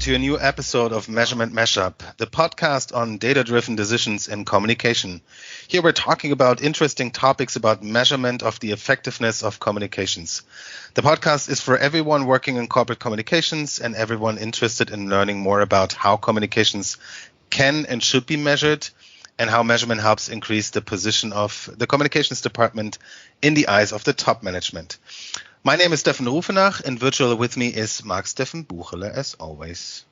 to a new episode of Measurement Mashup, the podcast on data-driven decisions in communication. Here we're talking about interesting topics about measurement of the effectiveness of communications. The podcast is for everyone working in corporate communications and everyone interested in learning more about how communications can and should be measured and how measurement helps increase the position of the communications department in the eyes of the top management. My name is Stefan Rufenach, and virtual with me is Marc-Steffen Buchele, as always.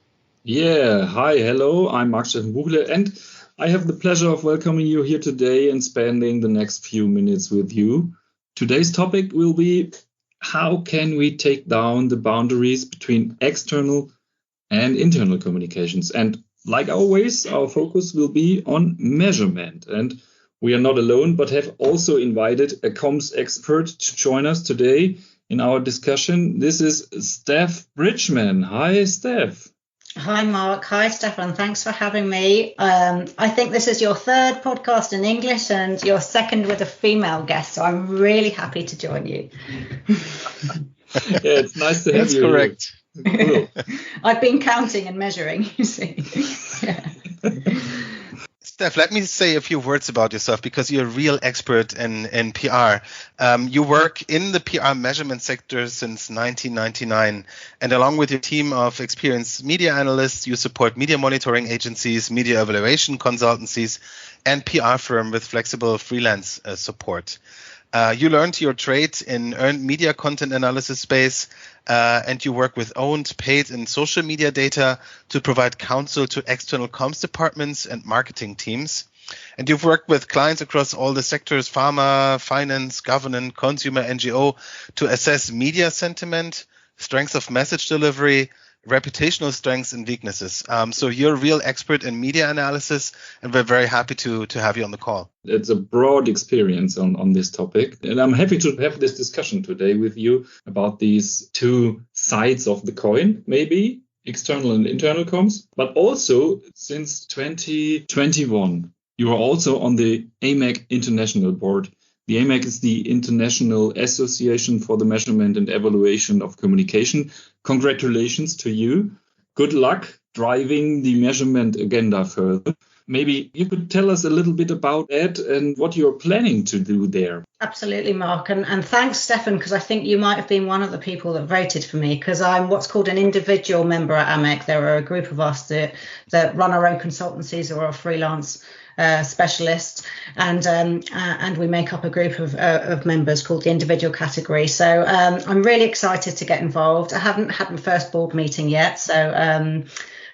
Yeah, hi, hello, I'm Marc-Steffen Buchele, and I have the pleasure of welcoming you here today and spending the next few minutes with you. Today's topic will be, how can we take down the boundaries between external and internal communications? And like always, our focus will be on measurement. And we are not alone, but have also invited a comms expert to join us today in our discussion. This is Steph Bridgman. Hi, Steph. Hi, Mark. Hi, Stefan. Thanks for having me. I think this is your third podcast in English and your second with a female guest, so I'm really happy to join you. Yeah, it's nice to have you. That's correct. Cool. I've been counting and measuring, you see. Yeah. Steph, let me say a few words about yourself because you're a real expert in PR. You work in the PR measurement sector since 1999, and along with your team of experienced media analysts, you support media monitoring agencies, media evaluation consultancies, and PR firm with flexible freelance support. You learned your trade in earned media content analysis space, and you work with owned, paid, and social media data to provide counsel to external comms departments and marketing teams. And you've worked with clients across all the sectors, pharma, finance, government, consumer, NGO, to assess media sentiment, strengths of message delivery, reputational strengths and weaknesses. So you're a real expert in media analysis, and we're very happy to have you on the call. It's a broad experience on this topic, and I'm happy to have this discussion today with you about these two sides of the coin, maybe external and internal comms, but also since 2021, you are also on the AMAC International Board. The AMAC is the International Association for the Measurement and Evaluation of Communication. Congratulations to you. Good luck driving the measurement agenda further. Maybe you could tell us a little bit about that and what you're planning to do there. Absolutely, Mark. And thanks, Stefan, because I think you might have been one of the people that voted for me, because I'm what's called an individual member at AMAC. There are a group of us that run our own consultancies or are freelance specialists, and we make up a group of members called the individual category. So I'm really excited to get involved. I haven't had my first board meeting yet, so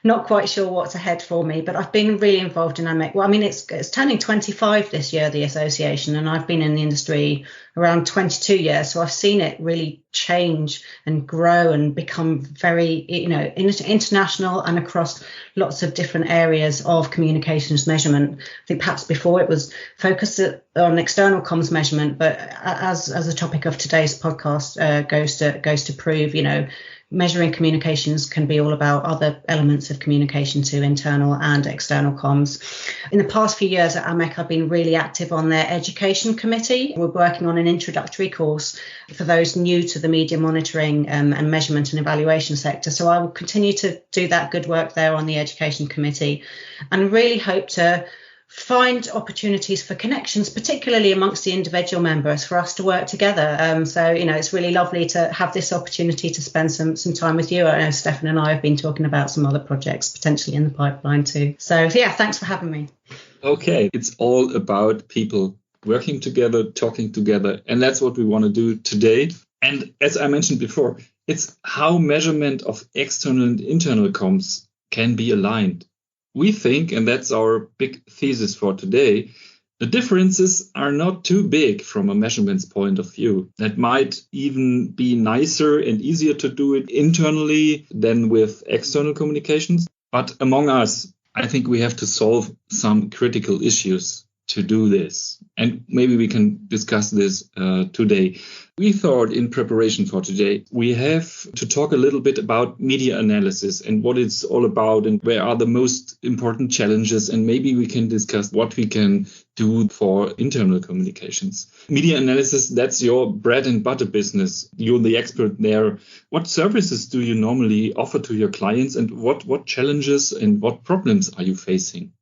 not quite sure what's ahead for me, but I've been really involved in AMAC. Well, I mean, it's turning 25 this year, the association, and I've been in the industry around 22 years. So I've seen it really change and grow and become very, international and across lots of different areas of communications measurement. I think perhaps before it was focused on external comms measurement, but as the topic of today's podcast goes to prove, measuring communications can be all about other elements of communication to internal and external comms. In the past few years at AMAC, I've been really active on their education committee. We're working on an introductory course for those new to the media monitoring and measurement and evaluation sector. So I will continue to do that good work there on the education committee and really hope to find opportunities for connections, particularly amongst the individual members, for us to work together. So, it's really lovely to have this opportunity to spend some time with you. I know Stefan and I have been talking about some other projects potentially in the pipeline too. So, yeah, thanks for having me. Okay, it's all about people working together, talking together, and that's what we want to do today. And as I mentioned before, it's how measurement of external and internal comms can be aligned. We think, and that's our big thesis for today, the differences are not too big from a measurement's point of view. That might even be nicer and easier to do it internally than with external communications. But among us, I think we have to solve some critical issues to do this? And maybe we can discuss this today. We thought in preparation for today, we have to talk a little bit about media analysis and what it's all about and where are the most important challenges. And maybe we can discuss what we can do for internal communications. Media analysis, that's your bread and butter business. You're the expert there. What services do you normally offer to your clients, and what challenges and what problems are you facing?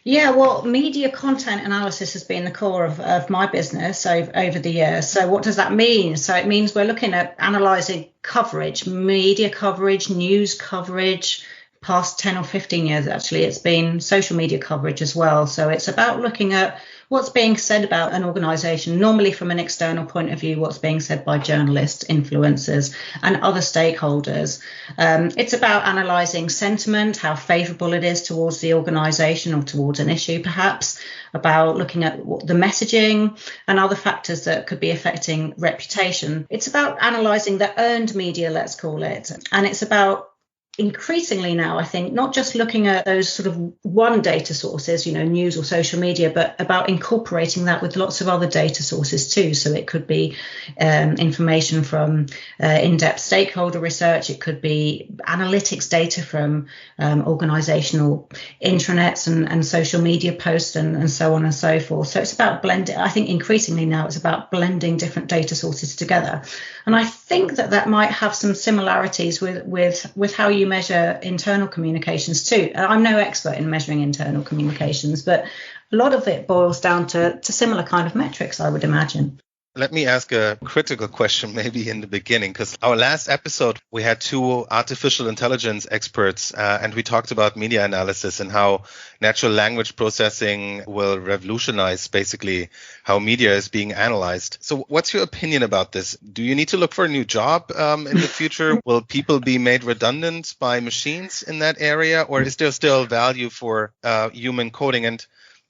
Yeah, well, media content analysis has been the core of my business over the years. So what does that mean? So it means we're looking at analysing coverage, media coverage, news coverage. Past 10 or 15 years, actually, it's been social media coverage as well. So it's about looking at what's being said about an organisation, normally from an external point of view, what's being said by journalists, influencers and other stakeholders. It's about analysing sentiment, how favourable it is towards the organisation or towards an issue, perhaps, about looking at the messaging and other factors that could be affecting reputation. It's about analysing the earned media, let's call it. And it's about increasingly now, I think, not just looking at those sort of one data sources, news or social media, but about incorporating that with lots of other data sources too. So it could be information from in-depth stakeholder research. It could be analytics data from organizational intranets and social media posts and so on and so forth. So it's about blending. I think increasingly now it's about blending different data sources together. And I think that might have some similarities with how you measure internal communications too. And I'm no expert in measuring internal communications, but a lot of it boils down to similar kind of metrics, I would imagine. Let me ask a critical question maybe in the beginning, because our last episode, we had two artificial intelligence experts and we talked about media analysis and how natural language processing will revolutionize basically how media is being analyzed. So what's your opinion about this? Do you need to look for a new job in the future? Will people be made redundant by machines in that area, or is there still value for human coding? And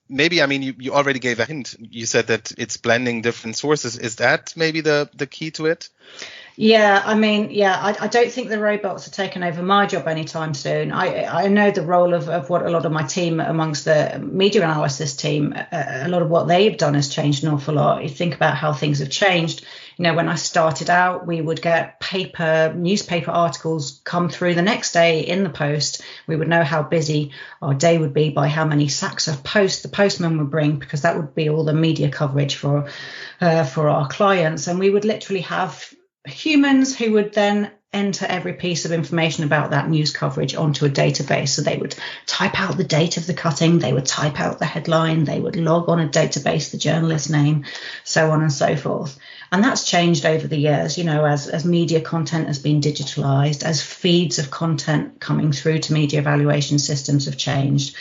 maybe, you already gave a hint. You said that it's blending different sources. Is that maybe the key to it? Yeah, I don't think the robots are taking over my job anytime soon. I know the role of what a lot of my team amongst the media analysis team, a lot of what they've done has changed an awful lot. You think about how things have changed. When I started out, we would get newspaper articles come through the next day in the post. We would know how busy our day would be by how many sacks of post the postman would bring, because that would be all the media coverage for our clients. And we would literally have humans who would then enter every piece of information about that news coverage onto a database. So they would type out the date of the cutting, they would type out the headline, they would log on a database, the journalist's name, so on and so forth. And that's changed over the years, as media content has been digitalized, as feeds of content coming through to media evaluation systems have changed.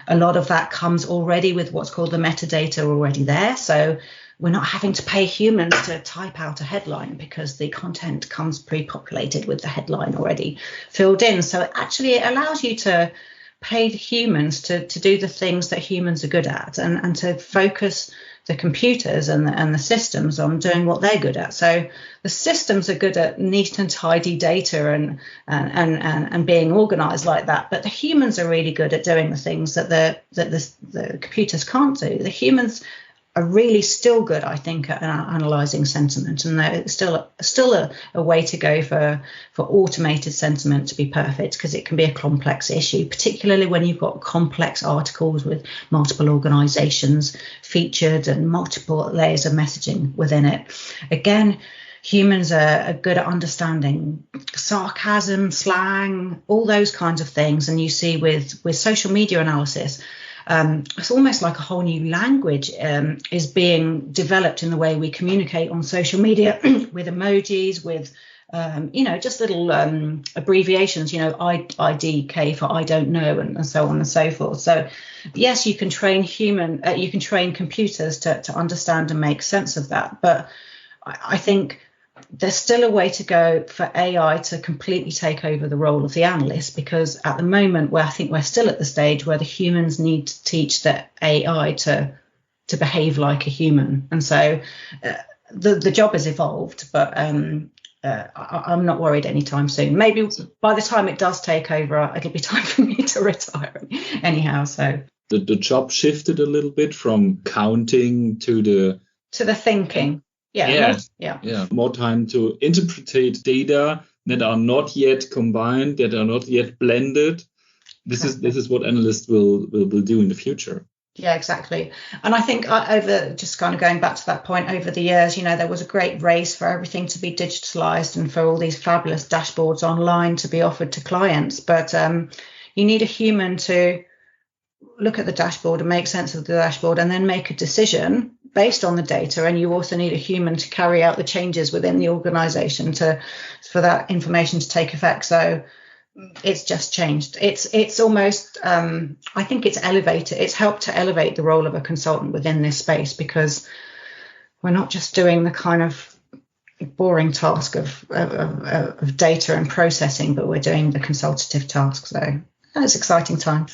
A lot of that comes already with what's called the metadata already there. So we're not having to pay humans to type out a headline because the content comes pre-populated with the headline already filled in. So actually it allows you to pay humans to do the things that humans are good at and to focus the computers and the systems on doing what they're good at. So the systems are good at neat and tidy data and being organized like that. But the humans are really good at doing the things that the computers can't do. The humans are really still good, I think, at analysing sentiment, and there's still a way to go for automated sentiment to be perfect, because it can be a complex issue, particularly when you've got complex articles with multiple organisations featured and multiple layers of messaging within it. Again, humans are good at understanding sarcasm, slang, all those kinds of things, and you see with social media analysis, it's almost like a whole new language is being developed in the way we communicate on social media with emojis, with, just little abbreviations, IDK for I don't know, and so on and so forth. So, yes, you can train computers to understand and make sense of that. But I think there's still a way to go for AI to completely take over the role of the analyst, because at the moment I think we're still at the stage where the humans need to teach the AI to behave like a human. And so the job has evolved, but I'm not worried anytime soon. Maybe by the time it does take over, it'll be time for me to retire anyhow. So the job shifted a little bit from counting to the thinking. More time to interpret data that are not yet combined, that are not yet blended. This is what analysts will do in the future. Yeah, exactly. And I think over, just kind of going back to that point, over the years, there was a great race for everything to be digitalized and for all these fabulous dashboards online to be offered to clients. But you need a human to look at the dashboard and make sense of the dashboard and then make a decision based on the data. And you also need a human to carry out the changes within the organization for that information to take effect. So it's just changed. It's almost, I think it's elevated. It's helped to elevate the role of a consultant within this space, because we're not just doing the kind of boring task of data and processing, but we're doing the consultative task. So it's exciting time.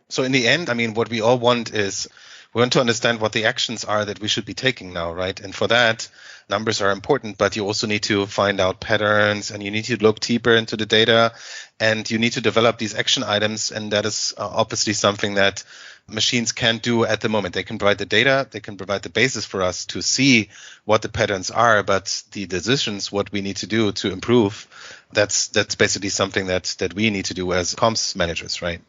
So in the end, I mean, what we all want is we want to understand what the actions are that we should be taking now, right? And for that, numbers are important, but you also need to find out patterns, and you need to look deeper into the data, and you need to develop these action items. And that is obviously something that machines can't do at the moment. They can provide the data, they can provide the basis for us to see what the patterns are, but the decisions, what we need to do to improve, that's basically something that we need to do as comms managers, right?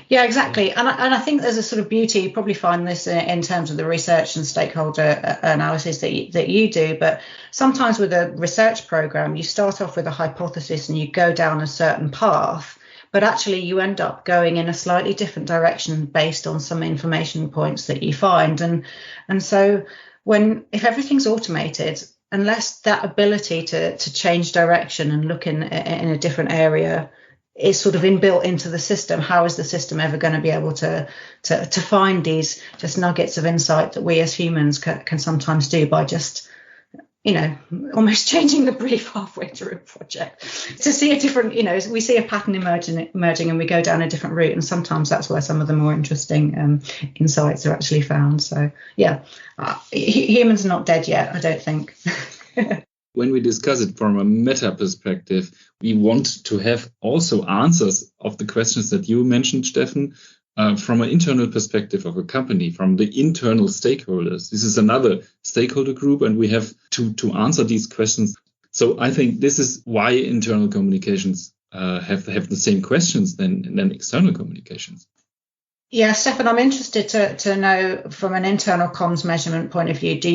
Yeah, exactly. And I think there's a sort of beauty. You probably find this in terms of the research and stakeholder analysis that you do. But sometimes with a research program, you start off with a hypothesis and you go down a certain path, but actually you end up going in a slightly different direction based on some information points that you find. And so if everything's automated, unless that ability to change direction and look in a different area is sort of inbuilt into the system, how is the system ever going to be able to find these just nuggets of insight that we as humans can sometimes do by just, almost changing the brief halfway through a project to see a different, we see a pattern emerging and we go down a different route. And sometimes that's where some of the more interesting insights are actually found. So, humans are not dead yet, I don't think. When we discuss it from a meta perspective, we want to have also answers of the questions that you mentioned, Steffen, from an internal perspective of a company, from the internal stakeholders. This is another stakeholder group, and we have to answer these questions. So I think this is why internal communications have the same questions than external communications. Yeah, Steffen, I'm interested to know from an internal comms measurement point of view, do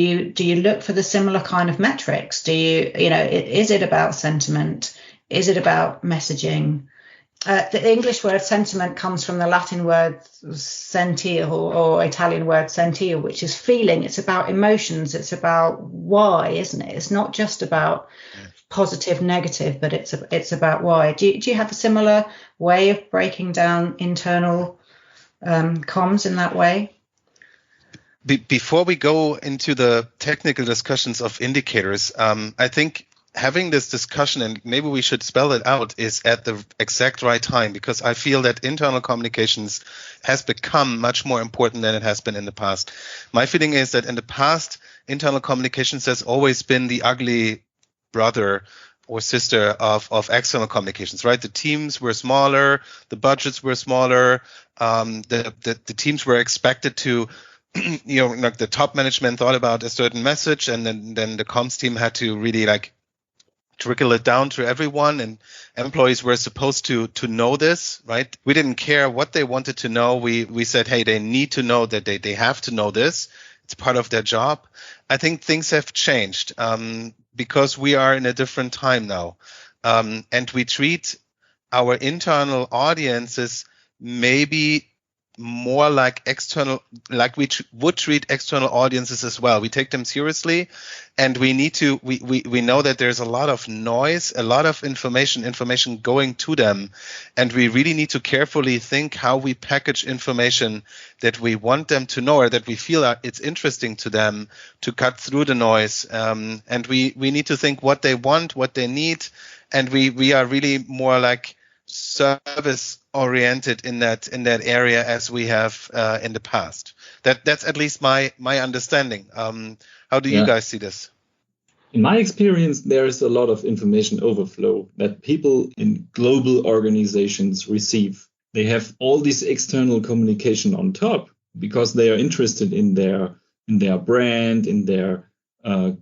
you look for the similar kind of metrics? Do you, is it about sentiment? Is it about messaging? The English word sentiment comes from the Latin word sentire or Italian word sentire, which is feeling. It's about emotions. It's about why, isn't it? It's not just about positive, negative, but it's about why. Do you have a similar way of breaking down internal comms in that way? Before we go into the technical discussions of indicators, I think having this discussion, and maybe we should spell it out, is at the exact right time, because I feel that internal communications has become much more important than it has been in the past. My feeling is that in the past, internal communications has always been the ugly brother or sister of external communications, right? The teams were smaller, the budgets were smaller, the teams were expected to, like the top management thought about a certain message, and then the comms team had to really trickle it down to everyone, and employees were supposed to know this, right? We didn't care what they wanted to know. We said, hey, they need to know that they have to know this. It's part of their job. I think things have changed because we are in a different time now. And we treat our internal audiences maybe more like external, like we would treat external audiences as well. We take them seriously, and we need to, we know that there's a lot of noise, a lot of information going to them, and we really need to carefully think how we package information that we want them to know, or that we feel it's interesting to them, to cut through the noise. And we need to think what they want, what they need, and we are really more like service oriented in that area as we have in the past. That's at least my understanding. How do you guys see this? In my experience, there is a lot of information overflow that people in global organizations receive. they have all this external communication on top because they are interested in their brand, in their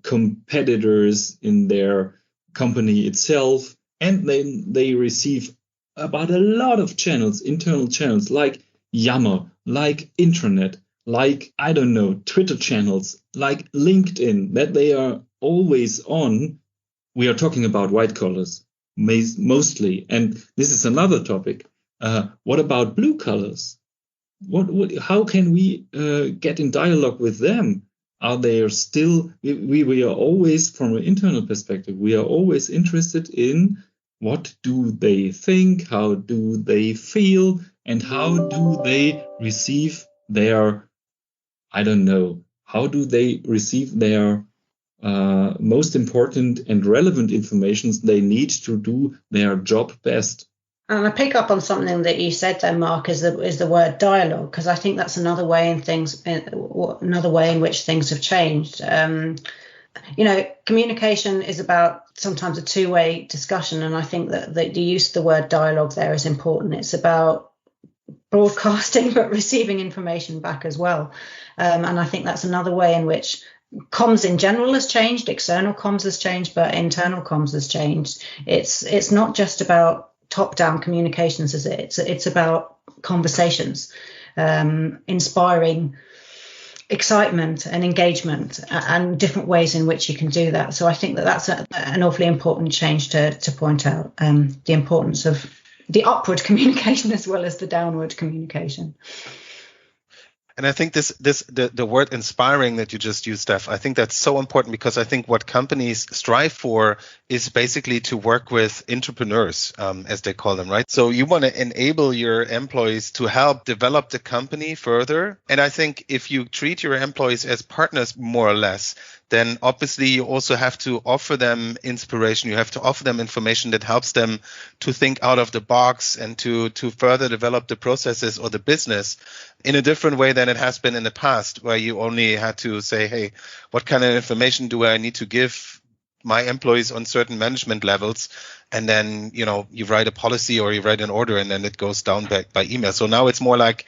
competitors, in their company itself, and then they receive about a lot of channels, internal channels like Yammer, like intranet, like, I don't know, Twitter channels, like LinkedIn, that they are always on. We are talking about white collars mostly. And this is another topic. What about blue collars? How can we get in dialogue with them? Are they still, we are always, from an internal perspective, we are always interested in what do they think, how do they feel, and how do they receive their, I don't know, how do they receive their most important and relevant informations they need to do their job best. And I pick up on something that you said there, Mark, is the word dialogue, because I think that's another way in which things have changed. Communication is about sometimes a two-way discussion, and I think that the use of the word dialogue there is important. It's about broadcasting but receiving information back as well, and I think that's another way in which comms in general has changed. External comms has changed, but internal comms has changed. It's not just about top-down communications, is it? It's about conversations, inspiring excitement and engagement, and different ways in which you can do that. So I think that that's an awfully important change to point out, the importance of the upward communication as well as the downward communication. And I think the word inspiring that you just used, Steph, I think that's so important, because I think what companies strive for is basically to work with entrepreneurs, as they call them, right? So you want to enable your employees to help develop the company further. And I think if you treat your employees as partners, more or less, then obviously you also have to offer them inspiration. You have to offer them information that helps them to think out of the box and to further develop the processes or the business in a different way than it has been in the past, where you only had to say, hey, what kind of information do I need to give my employees on certain management levels? And then, you write a policy or you write an order and then it goes down back by email. So now it's more like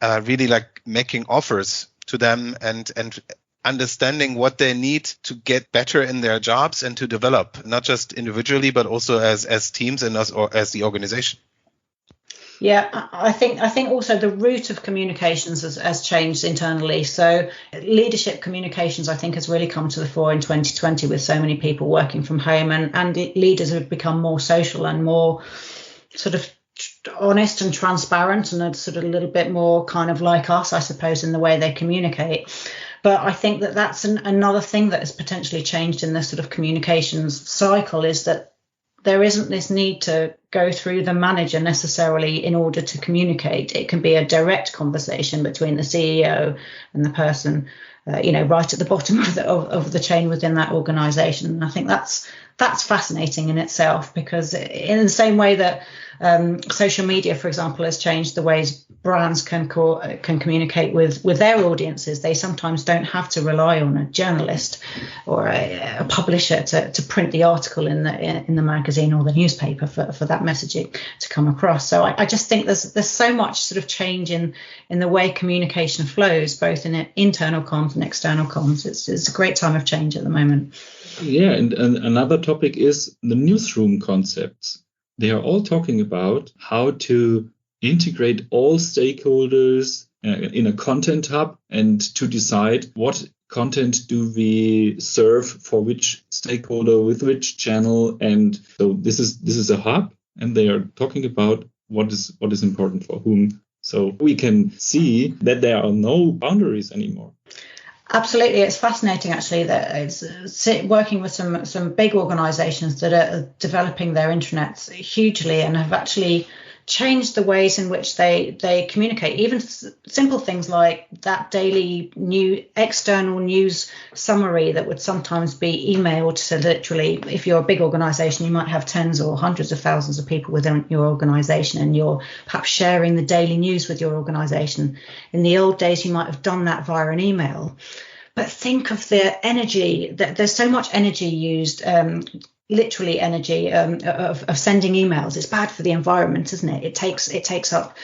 really like making offers to them and understanding what they need to get better in their jobs and to develop, not just individually, but also as teams and as the organization. Yeah, I think also the route of communications has changed internally. So leadership communications, I think, has really come to the fore in 2020 with so many people working from home, and leaders have become more social and more sort of honest and transparent, and a sort of a little bit more kind of like us, I suppose, in the way they communicate. But I think that that's another thing that has potentially changed in this sort of communications cycle, is that there isn't this need to go through the manager necessarily in order to communicate. It can be a direct conversation between the CEO and the person, right at the bottom of the chain within that organization. And I think that's fascinating in itself, because in the same way that social media, for example, has changed the ways brands can communicate with their audiences, they sometimes don't have to rely on a journalist or a publisher to print the article in the magazine or the newspaper for that messaging to come across. So I just think there's so much sort of change in the way communication flows, both in internal comms and external comms. It's a great time of change at the moment. Yeah, and another topic is the newsroom concepts. They are all talking about how to integrate all stakeholders in a content hub and to decide what content do we serve for which stakeholder with which channel. And so this is a hub, and they are talking about what is important for whom. So we can see that there are no boundaries anymore. Absolutely. It's fascinating, actually, that it's working with some big organizations that are developing their intranets hugely and have actually changed the ways in which they communicate. Even simple things like that daily external news summary that would sometimes be emailed. So literally, if you're a big organization, you might have tens or hundreds of thousands of people within your organization, and you're perhaps sharing the daily news with your organization. In the old days, you might have done that via an email. But think of the energy, that there's so much energy used literally energy of sending emails. It's bad for the environment, isn't it? It takes up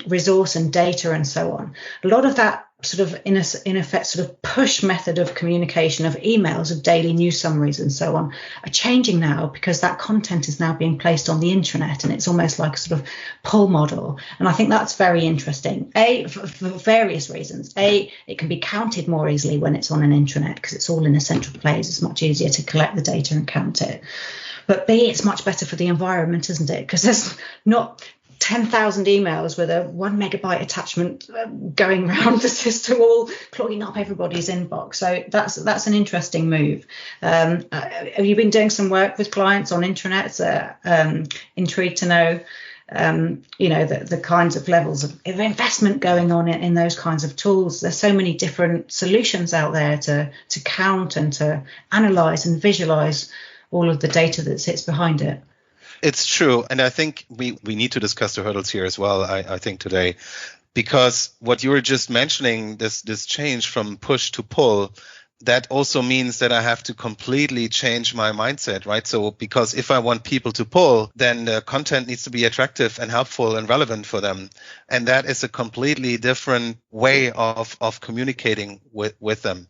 resource and data and so on. A lot of that sort of in effect sort of push method of communication, of emails, of daily news summaries and so on, are changing now, because that content is now being placed on the intranet, and it's almost like a sort of pull model. And I think that's very interesting, for various reasons. It can be counted more easily when it's on an intranet, because it's all in a central place. It's much easier to collect the data and count it. But B, it's much better for the environment, isn't it? Because there's not 10,000 emails with a 1 megabyte attachment going around the system, all clogging up everybody's inbox. So that's an interesting move. Have you been doing some work with clients on intranets? Intrigued to know, the kinds of levels of investment going on in those kinds of tools. There's so many different solutions out there to count and to analyze and visualize all of the data that sits behind it. It's true. And I think we need to discuss the hurdles here as well, I think, today, because what you were just mentioning, this change from push to pull, that also means that I have to completely change my mindset, right? So because if I want people to pull, then the content needs to be attractive and helpful and relevant for them. And that is a completely different way of communicating with them.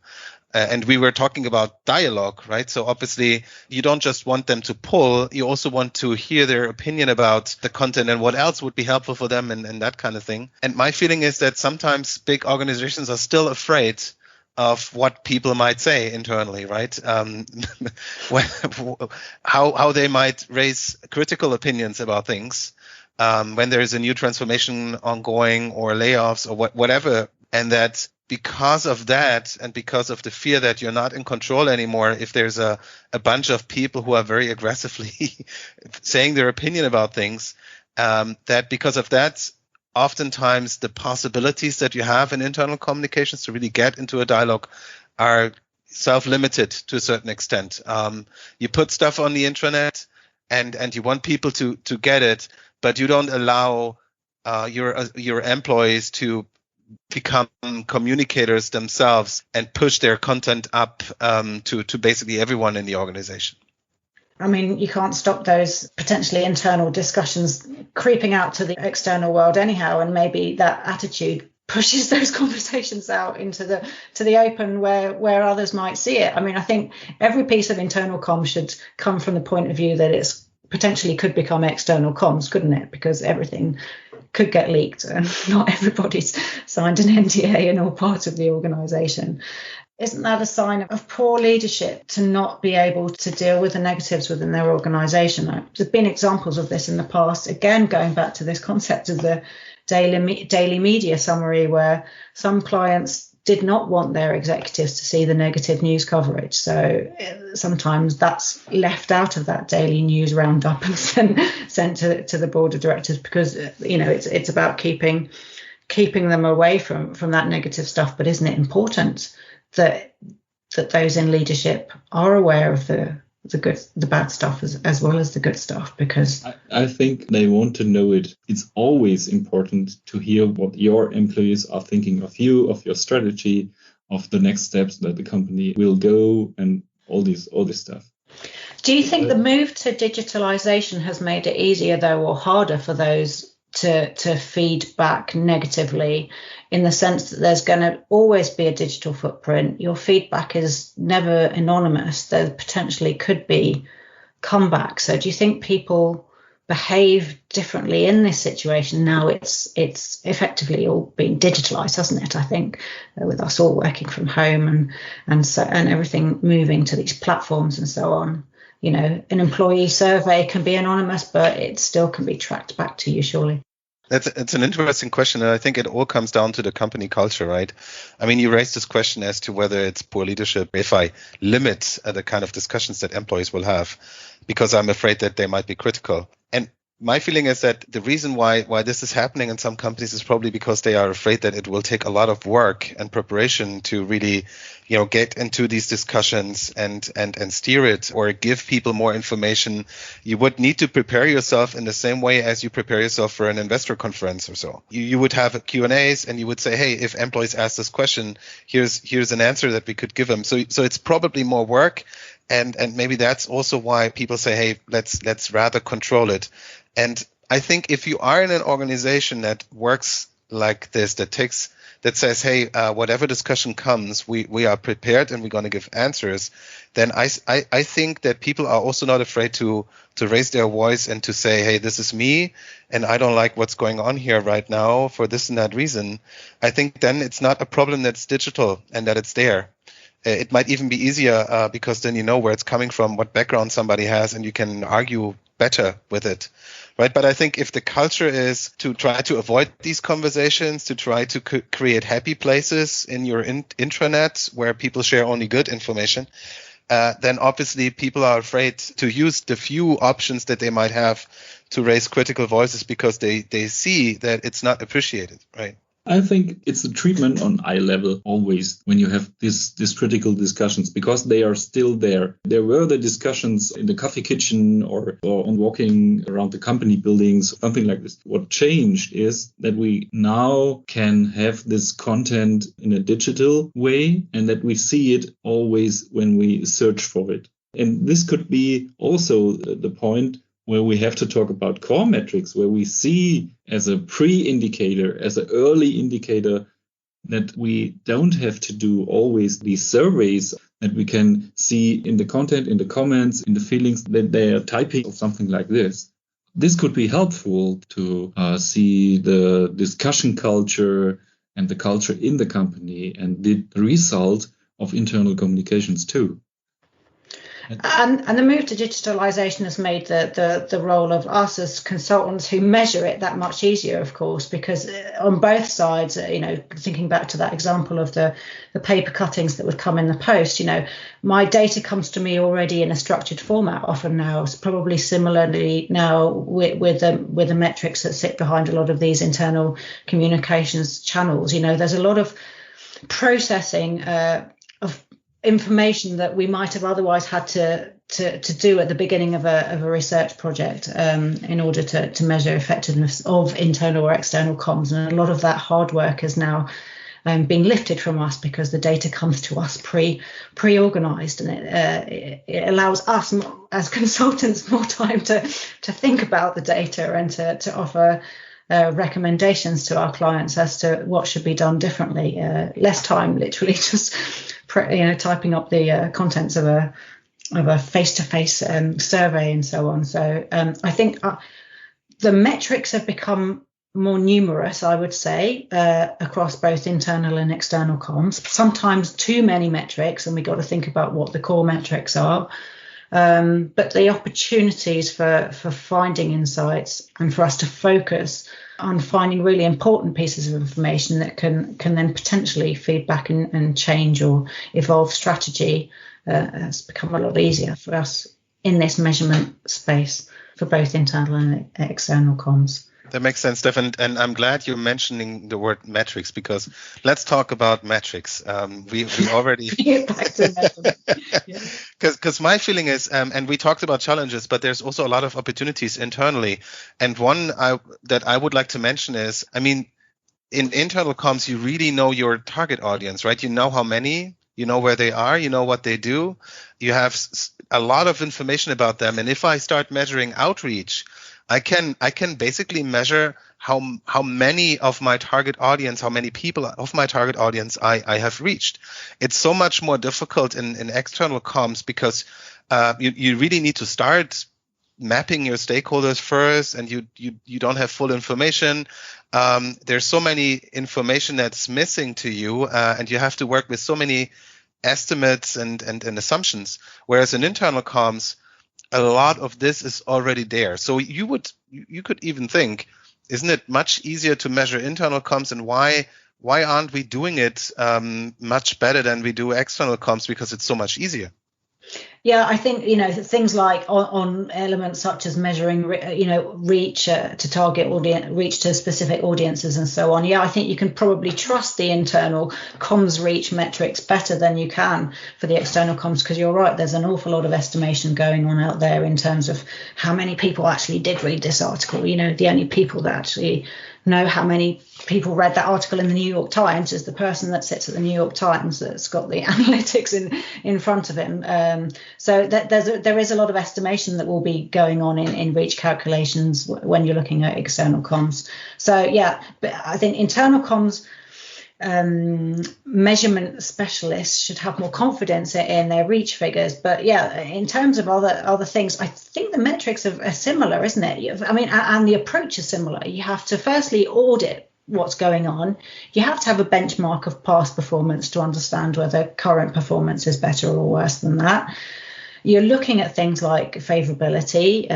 And we were talking about dialogue, right? So obviously you don't just want them to pull, you also want to hear their opinion about the content and what else would be helpful for them and that kind of thing. And my feeling is that sometimes big organizations are still afraid of what people might say internally, right? How they might raise critical opinions about things when there is a new transformation ongoing or layoffs or whatever. And that because of that, and because of the fear that you're not in control anymore, if there's a bunch of people who are very aggressively saying their opinion about things, that because of that, oftentimes the possibilities that you have in internal communications to really get into a dialogue are self-limited to a certain extent. You put stuff on the intranet and you want people to get it, but you don't allow your employees to become communicators themselves and push their content up to basically everyone in the organization. I mean, you can't stop those potentially internal discussions creeping out to the external world anyhow, and maybe that attitude pushes those conversations out into the open where others might see it. I mean, I think every piece of internal comms should come from the point of view that it's potentially could become external comms, couldn't it? Because everything could get leaked and not everybody's signed an NDA in all parts of the organisation. Isn't that a sign of poor leadership to not be able to deal with the negatives within their organisation? There's been examples of this in the past, again, going back to this concept of the daily media summary, where some clients did not want their executives to see the negative news coverage. So sometimes that's left out of that daily news roundup and sent to the board of directors, because, it's about keeping them away from that negative stuff. But isn't it important that those in leadership are aware of the bad stuff as well as the good stuff? Because I think they want to know it. It's always important to hear what your employees are thinking of you, of your strategy, of the next steps that the company will go, and all this stuff. Do you think the move to digitalization has made it easier, though, or harder for those to feed back negatively, in the sense that there's going to always be a digital footprint? Your feedback is never anonymous. There potentially could be comeback. So do you think people behave differently in this situation now? It's effectively all being digitalized, hasn't it? I think with us all working from home and everything moving to these platforms and so on. An employee survey can be anonymous, but it still can be tracked back to you, surely. It's an interesting question, and I think it all comes down to the company culture, right? I mean, you raised this question as to whether it's poor leadership if I limit the kind of discussions that employees will have, because I'm afraid that they might be critical. And my feeling is that the reason why this is happening in some companies is probably because they are afraid that it will take a lot of work and preparation to really, get into these discussions and steer it, or give people more information. You would need to prepare yourself in the same way as you prepare yourself for an investor conference or so. You would have Q&As and you would say, hey, if employees ask this question, here's an answer that we could give them. So it's probably more work. And maybe that's also why people say, hey, let's rather control it. And I think if you are in an organization that works like this, that says, hey, whatever discussion comes, we are prepared and we're going to give answers, then I think that people are also not afraid to raise their voice and to say, hey, this is me, and I don't like what's going on here right now for this and that reason. I think then it's not a problem that's digital and that it's there. It might even be easier because then you know where it's coming from, what background somebody has, and you can argue better with it. Right. But I think if the culture is to try to avoid these conversations, to try to create happy places in your intranet where people share only good information, then obviously people are afraid to use the few options that they might have to raise critical voices because they see that it's not appreciated. Right. I think it's the treatment on eye level always when you have these critical discussions, because they are still there. There were the discussions in the coffee kitchen or on walking around the company buildings, something like this. What changed is that we now can have this content in a digital way and that we see it always when we search for it. And this could be also the point where we have to talk about core metrics, where we see as a pre-indicator, as an early indicator, that we don't have to do always these surveys, that we can see in the content, in the comments, in the feelings that they are typing or something like this. This could be helpful to see the discussion culture and the culture in the company and the result of internal communications too. And the move to digitalization has made the role of us as consultants who measure it that much easier, of course, because on both sides, thinking back to that example of the paper cuttings that would come in the post, my data comes to me already in a structured format often now. It's probably similarly now with the metrics that sit behind a lot of these internal communications channels. There's a lot of processing of information that we might have otherwise had to do at the beginning of a research project in order to measure effectiveness of internal or external comms. And a lot of that hard work is now being lifted from us because the data comes to us pre-organized, and it allows us as consultants more time to think about the data and to offer recommendations to our clients as to what should be done differently. Less time, literally, just typing up the contents of a face-to-face survey and so on. So I think the metrics have become more numerous, I would say, across both internal and external comms. Sometimes too many metrics, and we've got to think about what the core metrics are. But the opportunities for finding insights and for us to focus on finding really important pieces of information that can then potentially feed back and change or evolve strategy has become a lot easier for us in this measurement space for both internal and external comms. That makes sense, Stefan, and I'm glad you're mentioning the word metrics, because let's talk about metrics. We already because my feeling is, and we talked about challenges, but there's also a lot of opportunities internally. And one that I would like to mention is, in internal comms, you really know your target audience, right? You know how many, you know where they are, you know what they do. You have a lot of information about them. And if I start measuring outreach, I can basically measure how many of my target audience, how many people of my target audience I have reached. It's so much more difficult in external comms because you really need to start mapping your stakeholders first, and you don't have full information. There's so many information that's missing to you, and you have to work with so many estimates and assumptions. Whereas in internal comms, a lot of this is already there. So you could even think, isn't it much easier to measure internal comms, and why aren't we doing it much better than we do external comms, because it's so much easier? Yeah, I think, things like on elements such as measuring, reach to target audience, reach to specific audiences and so on. Yeah, I think you can probably trust the internal comms reach metrics better than you can for the external comms, because you're right, there's an awful lot of estimation going on out there in terms of how many people actually did read this article. The only people that actually know how many people read that article in the New York Times as the person that sits at the New York Times that's got the analytics in front of him. So there is a lot of estimation that will be going on in reach calculations when you're looking at external comms. So yeah, but I think internal comms measurement specialists should have more confidence in their reach figures. But yeah, in terms of other things, I think the metrics are similar, isn't it? I mean, and the approach is similar. You have to firstly audit what's going on. You have to have a benchmark of past performance to understand whether current performance is better or worse than that. You're looking at things like favorability,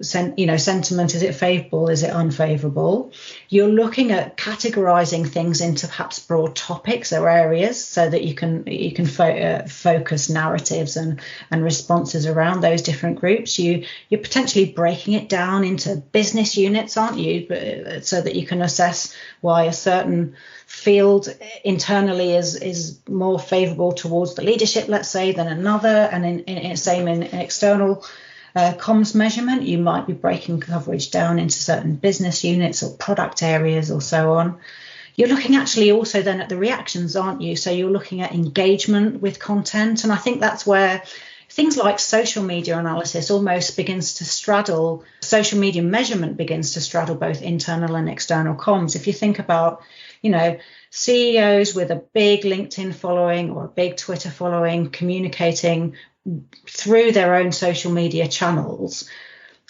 sentiment. Is it favorable? Is it unfavorable? You're looking at categorizing things into perhaps broad topics or areas so that you can focus narratives and responses around those different groups. You're potentially breaking it down into business units, aren't you? But so that you can assess why a certain field internally is more favorable towards the leadership, let's say, than another. And same in external comms measurement, you might be breaking coverage down into certain business units or product areas or so on. You're looking actually also then at the reactions, aren't you? So you're looking at engagement with content. And I think that's where things like social media analysis almost begins to straddle, social media measurement begins to straddle both internal and external comms. If you think about, CEOs with a big LinkedIn following or a big Twitter following communicating through their own social media channels,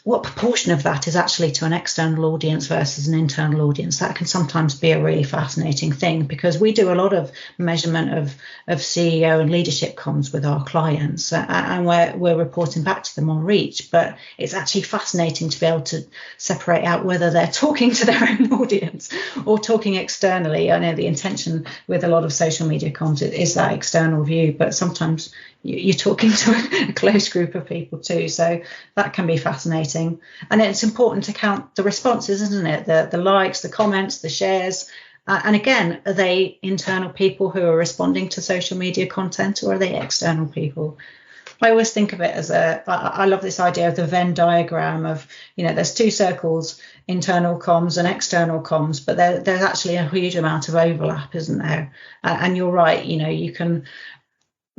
what proportion of that is actually to an external audience versus an internal audience? That can sometimes be a really fascinating thing, because we do a lot of measurement of CEO and leadership comms with our clients, and we're reporting back to them on reach. But it's actually fascinating to be able to separate out whether they're talking to their own audience or talking externally. I know the intention with a lot of social media comms is that external view, but sometimes you're talking to a close group of people too, so that can be fascinating. And it's important to count the responses, isn't it? The likes, the comments, the shares, and again, are they internal people who are responding to social media content, or are they external people? I always think of it as I love this idea of the Venn diagram of, there's two circles, internal comms and external comms, but there's actually a huge amount of overlap, isn't there? And you're right,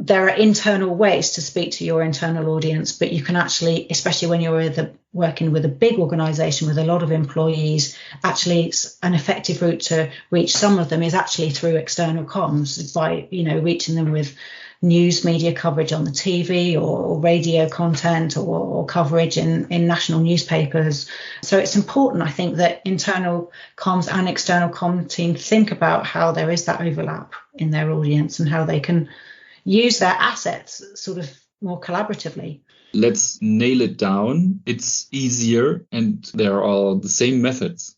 there are internal ways to speak to your internal audience, but you can actually, especially when you're working with a big organization with a lot of employees, actually an effective route to reach some of them is actually through external comms, by, reaching them with news media coverage on the TV or radio content or coverage in national newspapers. So it's important, I think, that internal comms and external comm team think about how there is that overlap in their audience and how they can use their assets sort of more collaboratively. Let's nail it down. It's easier and there are the same methods.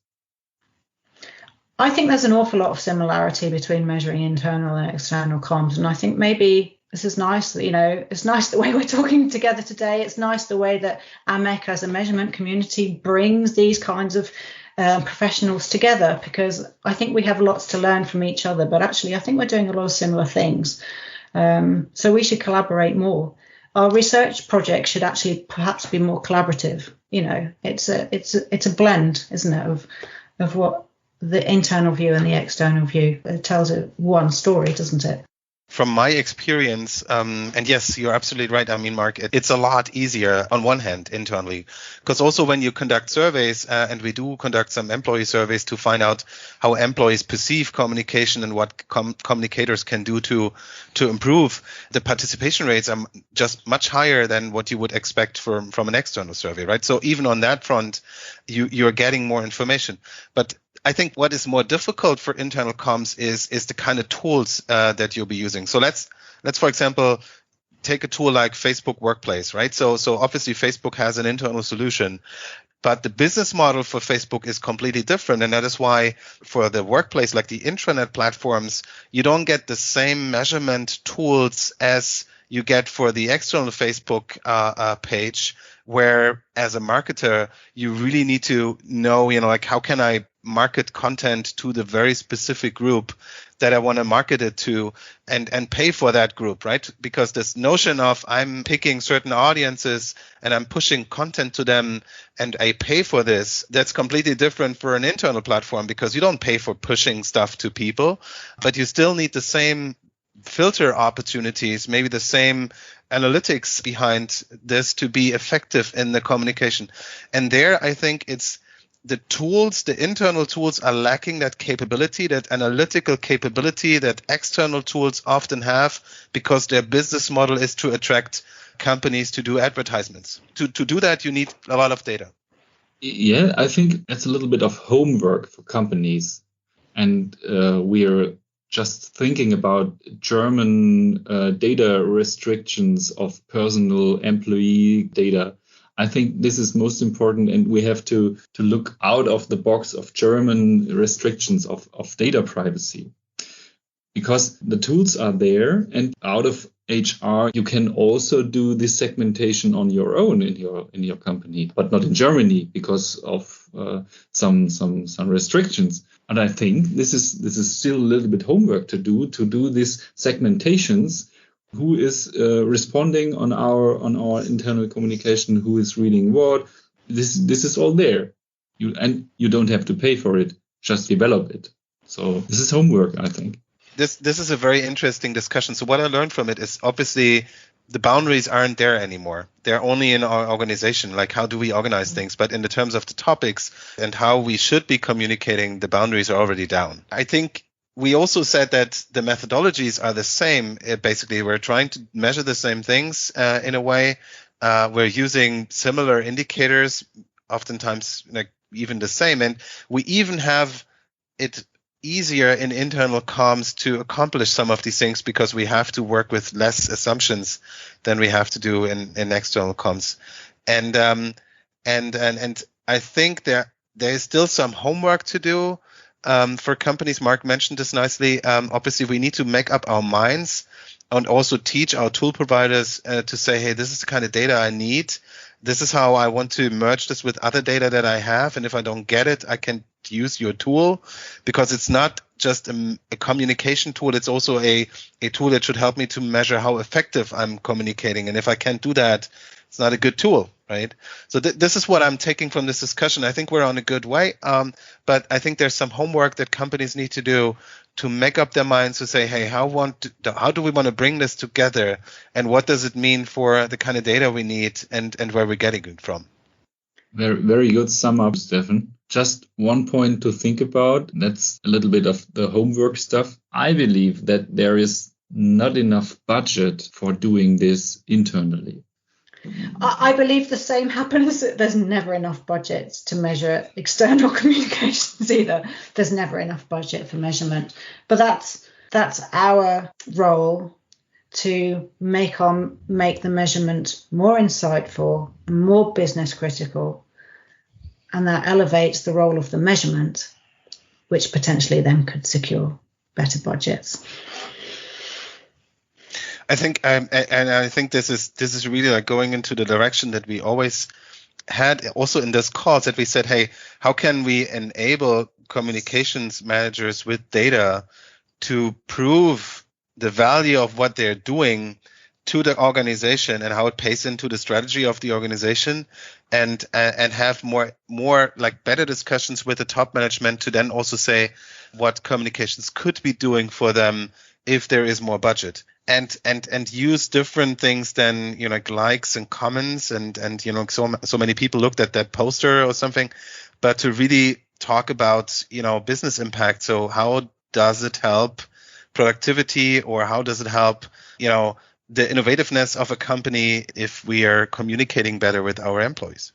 I think there's an awful lot of similarity between measuring internal and external comms. And I think maybe this is nice, it's nice the way we're talking together today. It's nice the way that AMEC as a measurement community brings these kinds of professionals together, because I think we have lots to learn from each other, but actually I think we're doing a lot of similar things. So we should collaborate more. Our research project should actually perhaps be more collaborative. It's a blend, isn't it, of what the internal view and the external view. It tells one story, doesn't it? From my experience, and yes, you're absolutely right. I mean, Mark, it's a lot easier on one hand internally, because also when you conduct surveys, and we do conduct some employee surveys to find out how employees perceive communication and what communicators can do to improve, the participation rates are just much higher than what you would expect from an external survey, right? So even on that front, you're getting more information. But I think what is more difficult for internal comms is the kind of tools that you'll be using. So let's for example take a tool like Facebook Workplace, right? So obviously Facebook has an internal solution, but the business model for Facebook is completely different, and that is why for the workplace, like the intranet platforms, you don't get the same measurement tools as you get for the external Facebook page, where as a marketer, you really need to know, like how can I market content to the very specific group that I want to market it to and pay for that group, right? Because this notion of I'm picking certain audiences and I'm pushing content to them and I pay for this, that's completely different for an internal platform, because you don't pay for pushing stuff to people, but you still need the same filter opportunities, maybe the same analytics behind this to be effective in the communication. And there, I think it's the tools, the internal tools are lacking that capability, that analytical capability that external tools often have, because their business model is to attract companies to do advertisements. To do that, you need a lot of data. Yeah, I think that's a little bit of homework for companies. And we're just thinking about German data restrictions of personal employee data. I think this is most important, and we have to look out of the box of German restrictions of data privacy, because the tools are there, and out of HR you can also do this segmentation on your own in your company, but not in Germany because of some restrictions. And I think this is still a little bit homework to do these segmentations. Who is responding on our internal communication? Who is reading what? This is all there. You don't have to pay for it. Just develop it. So this is homework, I think. This is a very interesting discussion. So what I learned from it is obviously the boundaries aren't there anymore. They're only in our organization. Like, how do we organize things? But in the terms of the topics and how we should be communicating, the boundaries are already down. I think we also said that the methodologies are the same. Basically, we're trying to measure the same things in a way. We're using similar indicators, oftentimes like even the same. And we even have it easier in internal comms to accomplish some of these things because we have to work with less assumptions than we have to do in external comms. And I think there is still some homework to do. For companies. Mark mentioned this nicely. Obviously, we need to make up our minds and also teach our tool providers to say, hey, this is the kind of data I need. This is how I want to merge this with other data that I have. And if I don't get it, I can use your tool, because it's not just a communication tool. It's also a tool that should help me to measure how effective I'm communicating. And if I can't do that, it's not a good tool, right? So this is what I'm taking from this discussion. I think we're on a good way, but I think there's some homework that companies need to do to make up their minds to say, hey, how do we want to bring this together, and what does it mean for the kind of data we need, and where we're getting it from? Very, very good sum up, Stefan. Just one point to think about. That's a little bit of the homework stuff. I believe that there is not enough budget for doing this internally. I believe the same happens. There's never enough budget to measure external communications either. There's never enough budget for measurement. But that's our role, to make the measurement more insightful, more business critical, and that elevates the role of the measurement, which potentially then could secure better budgets. I think, and I think this is really like going into the direction that we always had also in this calls, that we said, hey, how can we enable communications managers with data to prove the value of what they're doing to the organization and how it pays into the strategy of the organization, and have more like better discussions with the top management to then also say what communications could be doing for them if there is more budget, and use different things than like likes and comments and so many people looked at that poster or something, but to really talk about business impact. So how does it help productivity, or how does it help the innovativeness of a company if we are communicating better with our employees?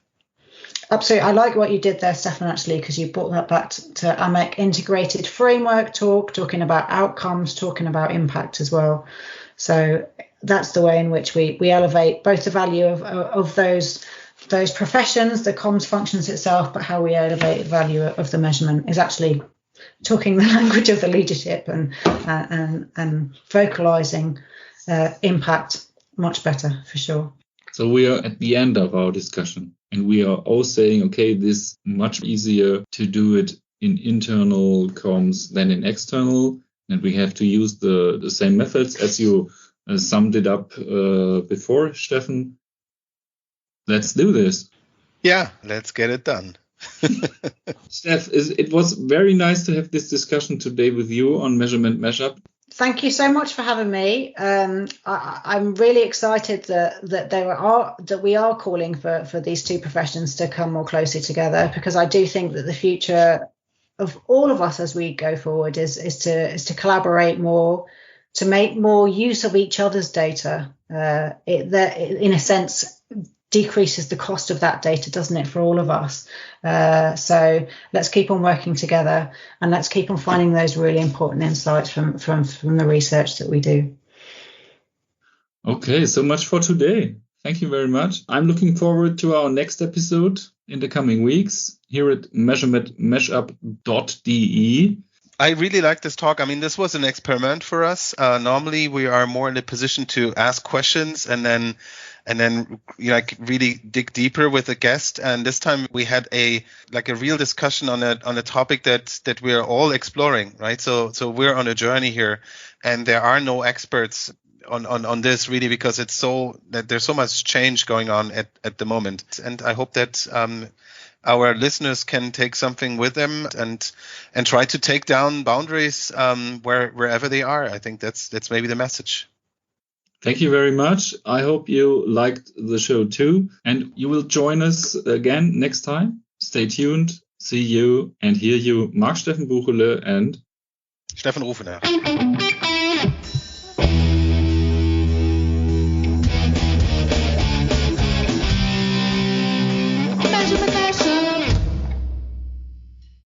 Absolutely. I like what you did there, Stefan, actually, because you brought that back to AMEC integrated framework talking about outcomes, talking about impact as well. So that's the way in which we elevate both the value of those professions, the comms functions itself, but how we elevate the value of the measurement is actually talking the language of the leadership and vocalizing impact much better, for sure. So we are at the end of our discussion, and we are all saying, okay, this is much easier to do it in internal comms than in external, and we have to use the same methods as you summed it up before, Steffen. Let's do this. Yeah, let's get it done. Steph, it was very nice to have this discussion today with you on Measurement Mashup. Thank you so much for having me. I'm really excited that we are calling for these two professions to come more closely together, because I do think that the future of all of us as we go forward is to collaborate more, to make more use of each other's data. In a sense, decreases the cost of that data, doesn't it, for all of us? So let's keep on working together, and let's keep on finding those really important insights from the research that we do. Okay, so much for today. Thank you very much. I'm looking forward to our next episode in the coming weeks here at measurementmashup.de. I really like this talk. I mean, this was an experiment for us. Normally, we are more in a position to ask questions and then really dig deeper with a guest. And this time we had a real discussion on a topic that we are all exploring, right? So we're on a journey here, and there are no experts on this really, because it's that there's so much change going on at the moment. And I hope that our listeners can take something with them and try to take down boundaries wherever they are. I think that's maybe the message. Thank you very much. I hope you liked the show too, and you will join us again next time. Stay tuned. See you and hear you, Marc Steffen Buchele and Steffen Rufener.